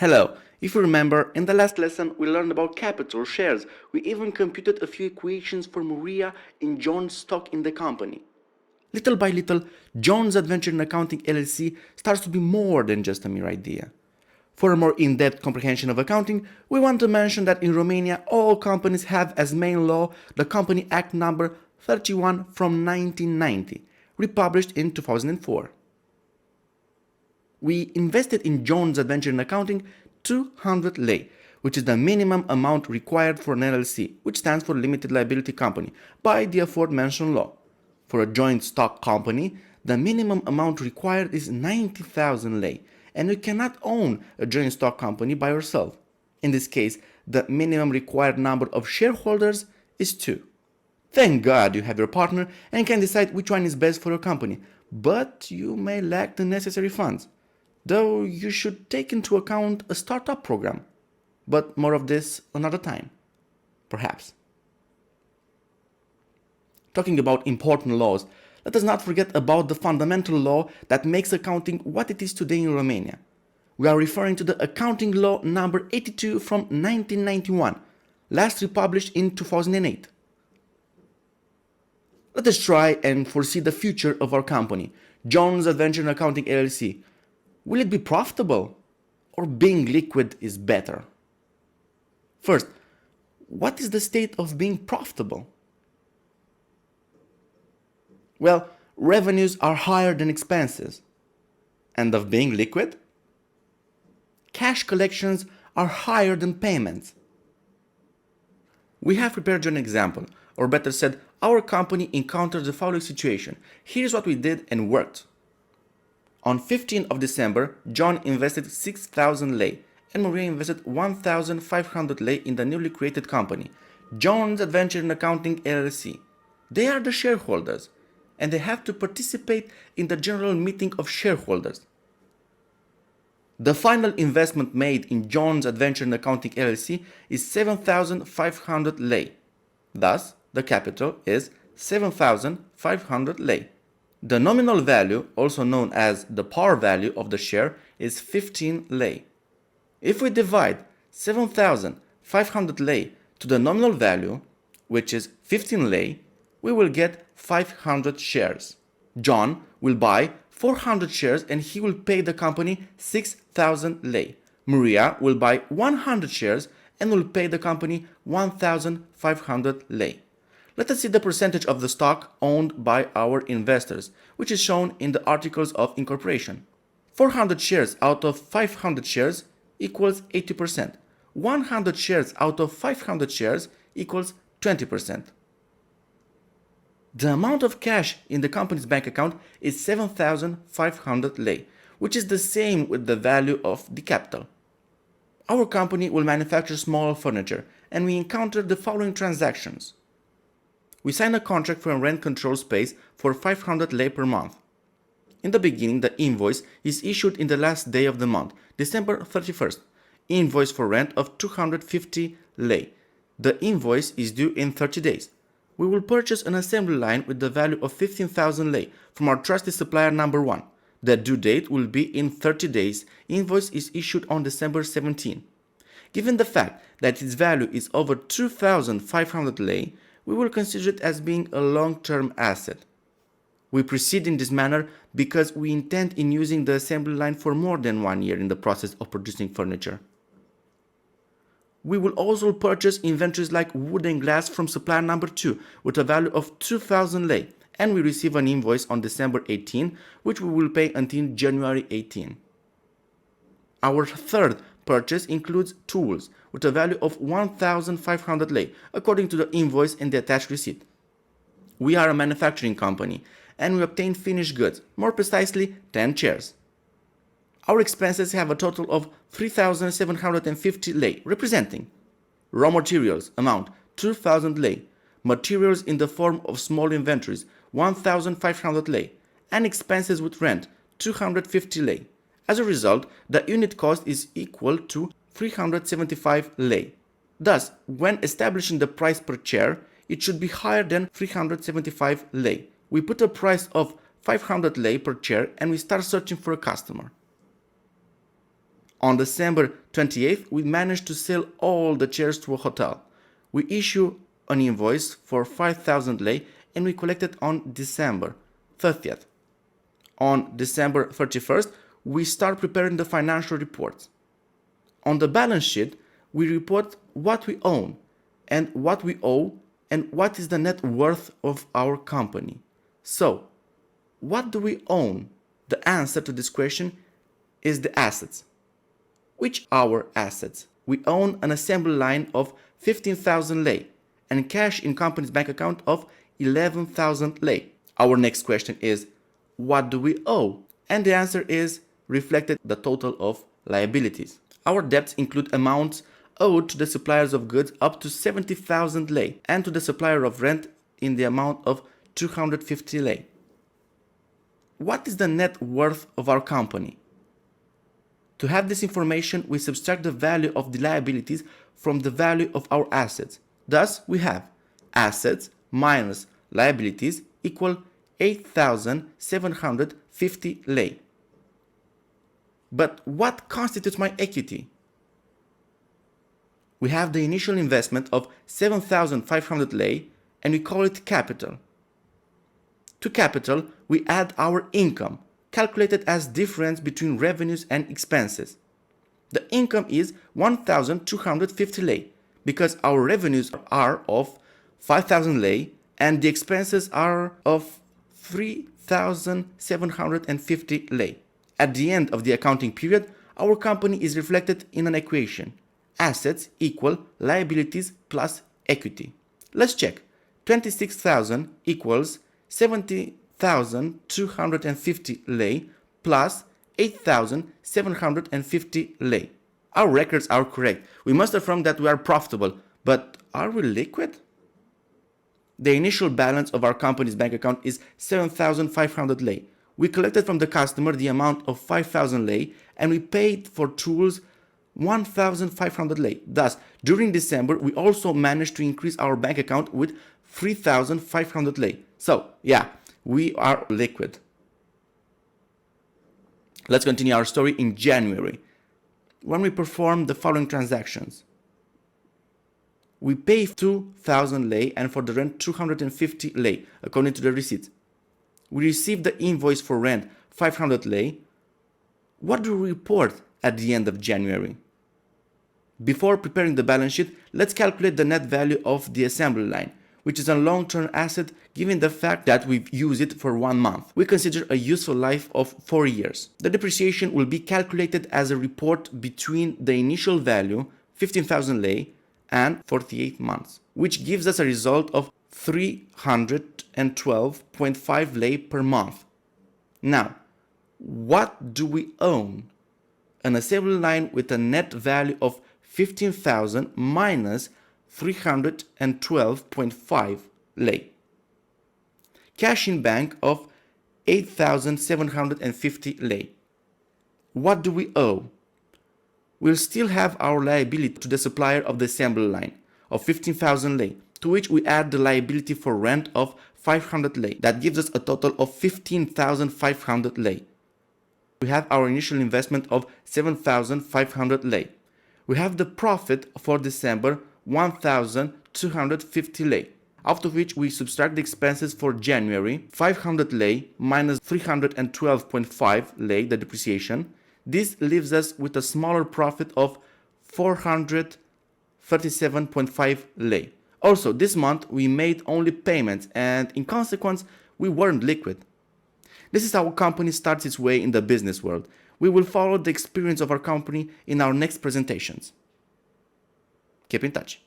Hello, if you remember, in the last lesson we learned about capital, shares. We even computed a few equations for Maria and John's stock in the company. Little by little, John's Adventure in Accounting LLC starts to be more than just a mere idea. For a more in-depth comprehension of accounting, we want to mention that in Romania all companies have as main law the Company Act number 31 from 1990, republished in 2004. We invested in John's Adventure in Accounting 200 lei, which is the minimum amount required for an LLC, which stands for Limited Liability Company, by the aforementioned law. For a joint stock company, the minimum amount required is 90,000 lei, and you cannot own a joint stock company by yourself. In this case, the minimum required number of shareholders is 2. Thank God you have your partner and can decide which one is best for your company, but you may lack the necessary funds. Though you should take into account a startup program. But more of this another time. Perhaps. Talking about important laws, let us not forget about the fundamental law that makes accounting what it is today in Romania. We are referring to the Accounting Law number 82 from 1991, last republished in 2008. Let us try and foresee the future of our company, John's Adventure in Accounting LLC. Will it be profitable? Or being liquid is better? First, what is the state of being profitable? Well, revenues are higher than expenses. And of being liquid? Cash collections are higher than payments. We have prepared you an example, or better said, our company encountered the following situation. Here's what we did and worked. On 15th of December, John invested 6,000 lei and Maria invested 1,500 lei in the newly created company, John's Adventure in Accounting LLC. They are the shareholders, and they have to participate in the general meeting of shareholders. The final investment made in John's Adventure in Accounting LLC is 7,500 lei. Thus, the capital is 7,500 lei. The nominal value, also known as the par value of the share, is 15 lei. If we divide 7,500 lei to the nominal value, which is 15 lei, we will get 500 shares. John will buy 400 shares and he will pay the company 6,000 lei. Maria will buy 100 shares and will pay the company 1,500 lei. Let us see the percentage of the stock owned by our investors, which is shown in the Articles of Incorporation. 400 shares out of 500 shares equals 80%. 100 shares out of 500 shares equals 20%. The amount of cash in the company's bank account is 7,500 lei, which is the same with the value of the capital. Our company will manufacture small furniture, and we encounter the following transactions. We sign a contract for a rent control space for 500 lei per month. In the beginning, the invoice is issued in the last day of the month, December 31st. Invoice for rent of 250 lei. The invoice is due in 30 days. We will purchase an assembly line with the value of 15,000 lei from our trusted supplier number 1. The due date will be in 30 days. Invoice is issued on December 17. Given the fact that its value is over 2,500 lei, we will consider it as being a long-term asset. We proceed in this manner because we intend in using the assembly line for more than 1 year in the process of producing furniture. We will also purchase inventories like wood and glass from supplier number 2 with a value of 2,000 lei, and we receive an invoice on December 18, which we will pay until January 18. Our third purchase includes tools with a value of 1,500 lei, according to the invoice and the attached receipt. We are a manufacturing company, and we obtain finished goods, more precisely 10 chairs. Our expenses have a total of 3,750 lei, representing raw materials amount 2,000 lei, materials in the form of small inventories 1,500 lei, and expenses with rent 250 lei. As a result, the unit cost is equal to 375 lei. Thus, when establishing the price per chair, it should be higher than 375 lei. We put a price of 500 lei per chair and we start searching for a customer. On December 28th, we managed to sell all the chairs to a hotel. We issue an invoice for 5,000 lei and we collect it on December 30th. On December 31st, we start preparing the financial reports. On the balance sheet, we report what we own and what we owe and what is the net worth of our company. So, what do we own? The answer to this question is the assets. Which are assets? We own an assembly line of 15,000 lei and cash in company's bank account of 11,000 lei. Our next question is, what do we owe? And the answer is reflected the total of liabilities. Our debts include amounts owed to the suppliers of goods up to 70,000 lei and to the supplier of rent in the amount of 250 lei. What is the net worth of our company? To have this information, we subtract the value of the liabilities from the value of our assets. Thus, we have assets minus liabilities equal 8,750 lei. But what constitutes my equity? We have the initial investment of 7,500 lei and we call it capital. To capital, we add our income, calculated as difference between revenues and expenses. The income is 1,250 lei because our revenues are of 5,000 lei and the expenses are of 3,750 lei. At the end of the accounting period, our company is reflected in an equation. Assets equal liabilities plus equity. Let's check. 26,000 equals 70,250 lei plus 8,750 lei. Our records are correct. We must affirm that we are profitable, but are we liquid? The initial balance of our company's bank account is 7,500 lei. We collected from the customer the amount of 5,000 lei and we paid for tools 1,500 lei. Thus, during December, we also managed to increase our bank account with 3,500 lei. So, yeah, we are liquid. Let's continue our story in January, when we perform the following transactions. We pay 2,000 lei and for the rent 250 lei, according to the receipts. We receive the invoice for rent 500 lei. What do we report at the end of January? Before preparing the balance sheet, let's calculate the net value of the assembly line, which is a long-term asset given the fact that we've used it for 1 month. We consider a useful life of 4 years. The depreciation will be calculated as a report between the initial value, 15,000 lei, and 48 months, which gives us a result of 312.5 lei per month. Now, what do we own? An assembly line with a net value of 15,000 minus 312.5 lei. Cash in bank of 8,750 lei. What do we owe? We'll still have our liability to the supplier of the assembly line of 15,000 lei, to which we add the liability for rent of 500 lei. That gives us a total of 15,500 lei. We have our initial investment of 7,500 lei. We have the profit for December 1,250 lei, out of which we subtract the expenses for January, 500 lei minus 312.5 lei, the depreciation. This leaves us with a smaller profit of 437.5 lei. Also, this month we made only payments and in consequence we weren't liquid. This is how a company starts its way in the business world. We will follow the experience of our company in our next presentations. Keep in touch.